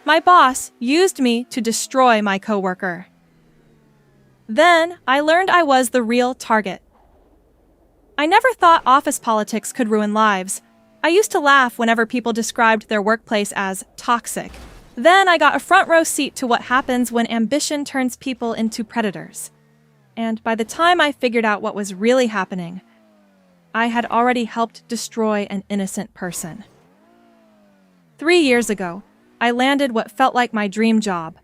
My boss used me to destroy my coworker. Then I learned I was the real target. I never thought office politics could ruin lives. I used to laugh whenever people described their workplace as toxic. Then I got a front row seat to what happens when ambition turns people into predators. And by the time I figured out what was really happening, I had already helped destroy an innocent person. 3 years ago, I landed what felt like my dream job.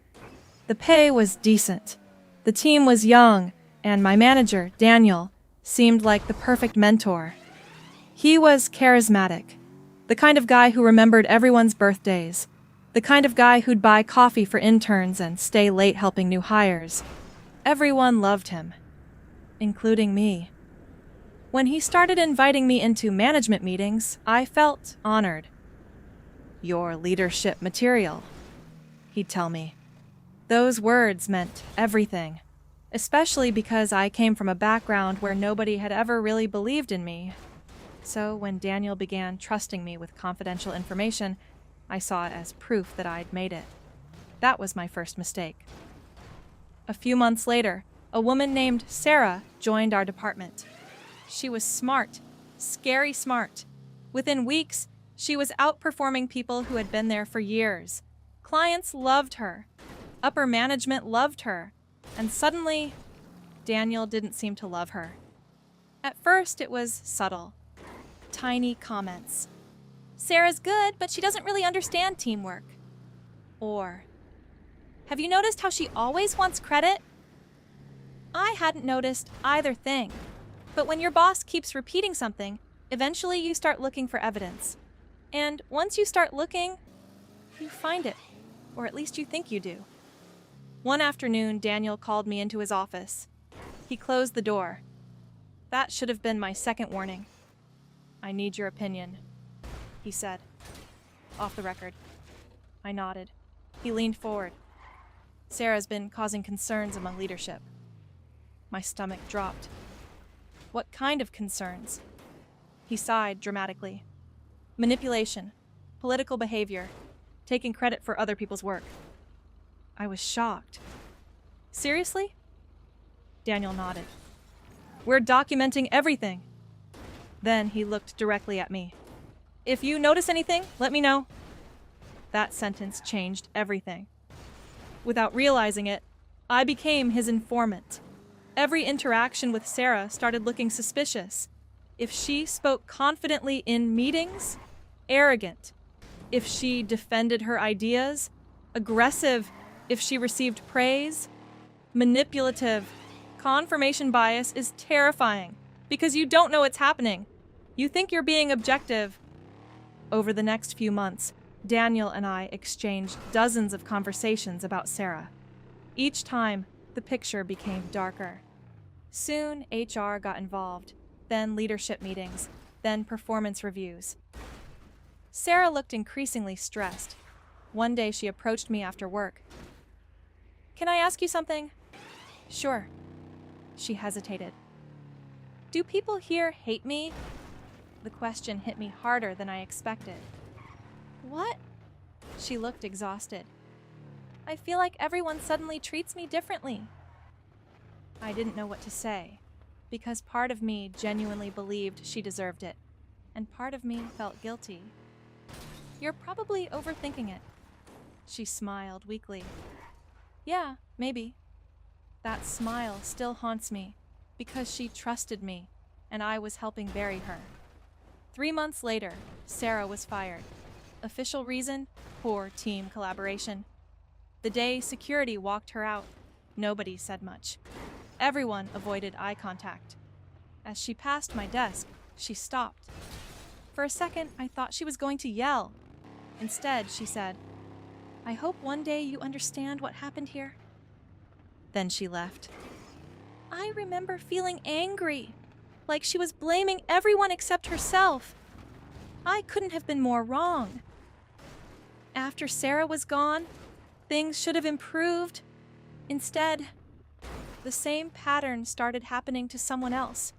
The pay was decent. The team was young, and my manager, Daniel, seemed like the perfect mentor. He was charismatic, the kind of guy who remembered everyone's birthdays, the kind of guy who'd buy coffee for interns and stay late helping new hires. Everyone loved him, including me. When he started inviting me into management meetings, I felt honored. "Your leadership material," he'd tell me. Those words meant everything, especially because I came from a background where nobody had ever really believed in me. So when Daniel began trusting me with confidential information, I saw it as proof that I'd made it. That was my first mistake. A few months later, a woman named Sarah joined our department. She was smart, scary smart. Within weeks, she was outperforming people who had been there for years. Clients loved her. Upper management loved her. And suddenly, Daniel didn't seem to love her. At first, it was subtle. Tiny comments. "Sarah's good, but she doesn't really understand teamwork." Or, "Have you noticed how she always wants credit?" I hadn't noticed either thing. But when your boss keeps repeating something, eventually you start looking for evidence. And once you start looking, you find it. Or at least you think you do. One afternoon, Daniel called me into his office. He closed the door. That should have been my second warning. "I need your opinion," he said. Off the record. I nodded. He leaned forward. "Sarah's been causing concerns among leadership." My stomach dropped. "What kind of concerns?" He sighed dramatically. "Manipulation, political behavior, taking credit for other people's work." I was shocked. "Seriously?" Daniel nodded. "We're documenting everything." Then he looked directly at me. "If you notice anything, let me know." That sentence changed everything. Without realizing it, I became his informant. Every interaction with Sarah started looking suspicious. If she spoke confidently in meetings, arrogant. If she defended her ideas, aggressive. If she received praise, manipulative. Confirmation bias is terrifying because you don't know what's happening. You think you're being objective. Over the next few months, Daniel and I exchanged dozens of conversations about Sarah. Each time, the picture became darker. Soon, HR got involved, then leadership meetings, then performance reviews. Sarah looked increasingly stressed. One day she approached me after work. "Can I ask you something?" "Sure." She hesitated. "Do people here hate me?" The question hit me harder than I expected. "What?" She looked exhausted. "I feel like everyone suddenly treats me differently." I didn't know what to say, because part of me genuinely believed she deserved it, and part of me felt guilty. "You're probably overthinking it." She smiled weakly. "Yeah, maybe." That smile still haunts me, because she trusted me, and I was helping bury her. 3 months later, Sarah was fired. Official reason? Poor team collaboration. The day security walked her out, nobody said much. Everyone avoided eye contact. As she passed my desk, she stopped. For a second, I thought she was going to yell. Instead, she said, "I hope one day you understand what happened here." Then she left. I remember feeling angry, like she was blaming everyone except herself. I couldn't have been more wrong. After Sarah was gone, things should have improved. Instead, the same pattern started happening to someone else.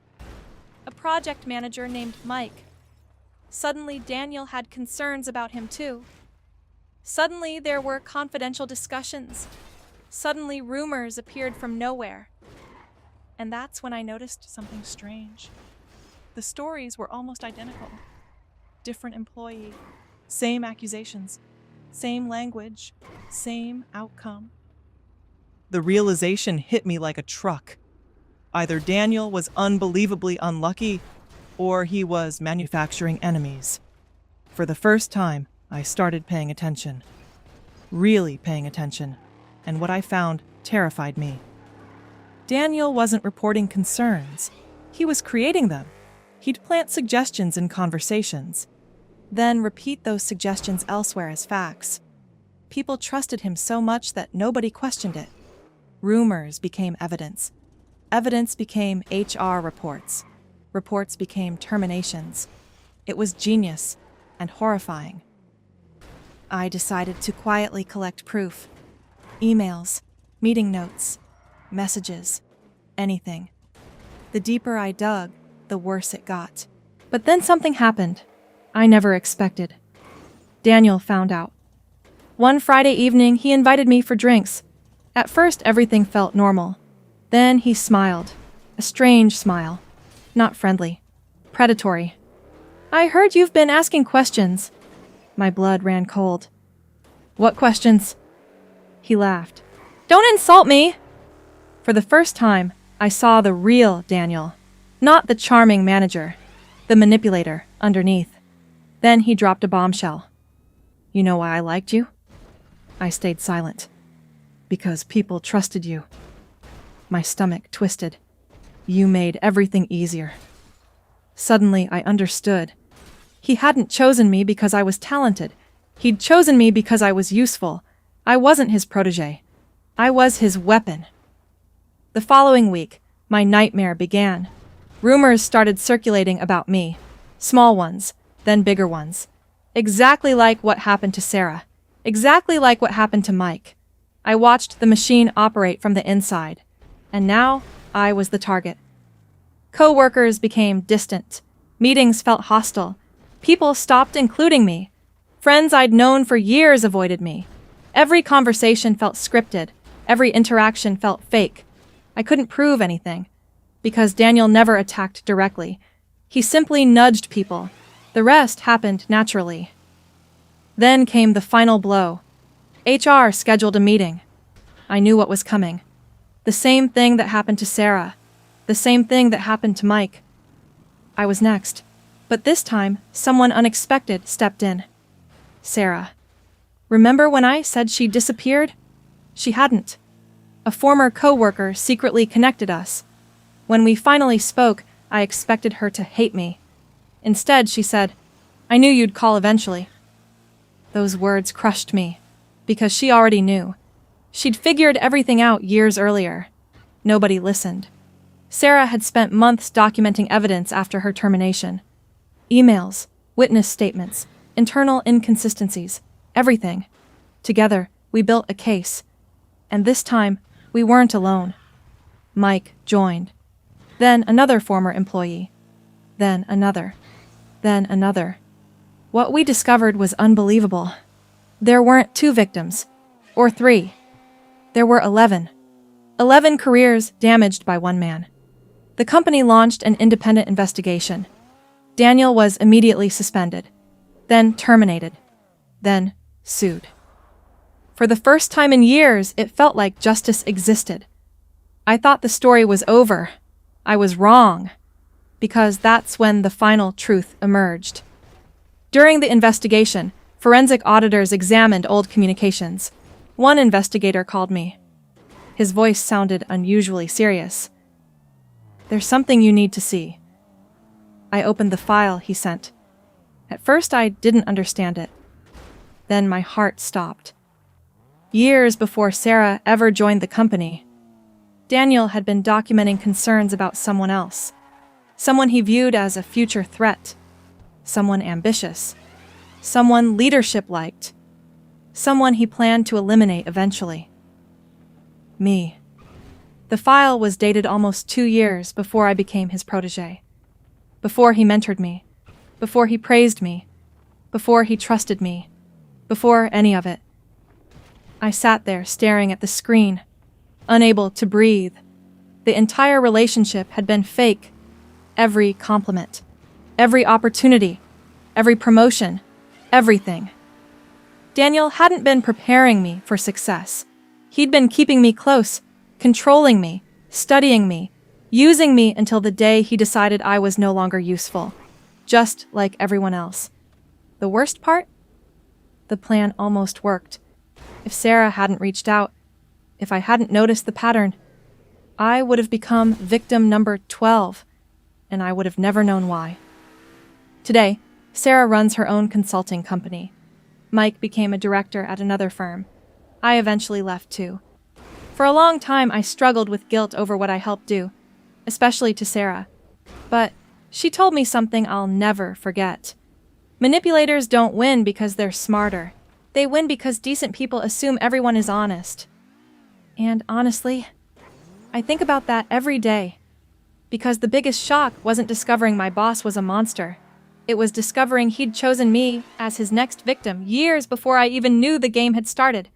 A project manager named Mike. Suddenly, Daniel had concerns about him too. Suddenly, there were confidential discussions. Suddenly, rumors appeared from nowhere. And that's when I noticed something strange. The stories were almost identical. Different employee, same accusations, same language, same outcome. The realization hit me like a truck. Either Daniel was unbelievably unlucky, or he was manufacturing enemies. For the first time, I started paying attention. Really paying attention. And what I found terrified me. Daniel wasn't reporting concerns. He was creating them. He'd plant suggestions in conversations, then repeat those suggestions elsewhere as facts. People trusted him so much that nobody questioned it. Rumors became evidence. Evidence became HR reports. Reports became terminations. It was genius and horrifying. I decided to quietly collect proof. Emails, meeting notes, messages, anything. The deeper I dug, the worse it got. But then something happened I never expected. Daniel found out. One Friday evening, he invited me for drinks. At first, everything felt normal. Then he smiled. A strange smile. Not friendly. Predatory. "I heard you've been asking questions." My blood ran cold. "What questions?" He laughed. "Don't insult me!" For the first time, I saw the real Daniel, not the charming manager, the manipulator underneath. Then he dropped a bombshell. "You know why I liked you?" I stayed silent. "Because people trusted you." My stomach twisted. "You made everything easier." Suddenly, I understood. He hadn't chosen me because I was talented. He'd chosen me because I was useful. I wasn't his protege. I was his weapon. The following week, my nightmare began. Rumors started circulating about me. Small ones, then bigger ones. Exactly like what happened to Sarah. Exactly like what happened to Mike. I watched the machine operate from the inside. And now, I was the target. Coworkers became distant. Meetings felt hostile. People stopped including me. Friends I'd known for years avoided me. Every conversation felt scripted. Every interaction felt fake. I couldn't prove anything, because Daniel never attacked directly. He simply nudged people. The rest happened naturally. Then came the final blow. HR scheduled a meeting. I knew what was coming. The same thing that happened to Sarah. The same thing that happened to Mike. I was next. But this time, someone unexpected stepped in. Sarah. Remember when I said she disappeared? She hadn't. A former coworker secretly connected us. When we finally spoke, I expected her to hate me. Instead, she said, "I knew you'd call eventually." Those words crushed me, because she already knew. She'd figured everything out years earlier. Nobody listened. Sarah had spent months documenting evidence after her termination. Emails, witness statements, internal inconsistencies, everything. Together, we built a case. And this time, we weren't alone. Mike joined. Then another former employee. Then another. Then another. What we discovered was unbelievable. There weren't 2 victims, or 3. There were 11. 11 careers damaged by one man. The company launched an independent investigation. Daniel was immediately suspended, then terminated, then sued. For the first time in years, it felt like justice existed. I thought the story was over. I was wrong, because that's when the final truth emerged. During the investigation, forensic auditors examined old communications. One investigator called me. His voice sounded unusually serious. "There's something you need to see." I opened the file he sent. At first, I didn't understand it. Then my heart stopped. Years before Sarah ever joined the company, Daniel had been documenting concerns about someone else. Someone he viewed as a future threat. Someone ambitious. Someone leadership liked. Someone he planned to eliminate eventually. Me. The file was dated almost 2 years before I became his protege. Before he mentored me. Before he praised me. Before he trusted me. before any of it. I sat there staring at the screen, unable to breathe. The entire relationship had been fake. Every compliment, every opportunity, every promotion, everything. Daniel hadn't been preparing me for success. He'd been keeping me close, controlling me, studying me, using me until the day he decided I was no longer useful, just like everyone else. The worst part? The plan almost worked. If Sarah hadn't reached out, if I hadn't noticed the pattern, I would have become victim number 12, and I would have never known why. Today, Sarah runs her own consulting company. Mike became a director at another firm. I eventually left too. For a long time, I struggled with guilt over what I helped do, especially to Sarah. But she told me something I'll never forget. Manipulators don't win because they're smarter. They win because decent people assume everyone is honest. And honestly, I think about that every day. Because the biggest shock wasn't discovering my boss was a monster. It was discovering he'd chosen me as his next victim years before I even knew the game had started.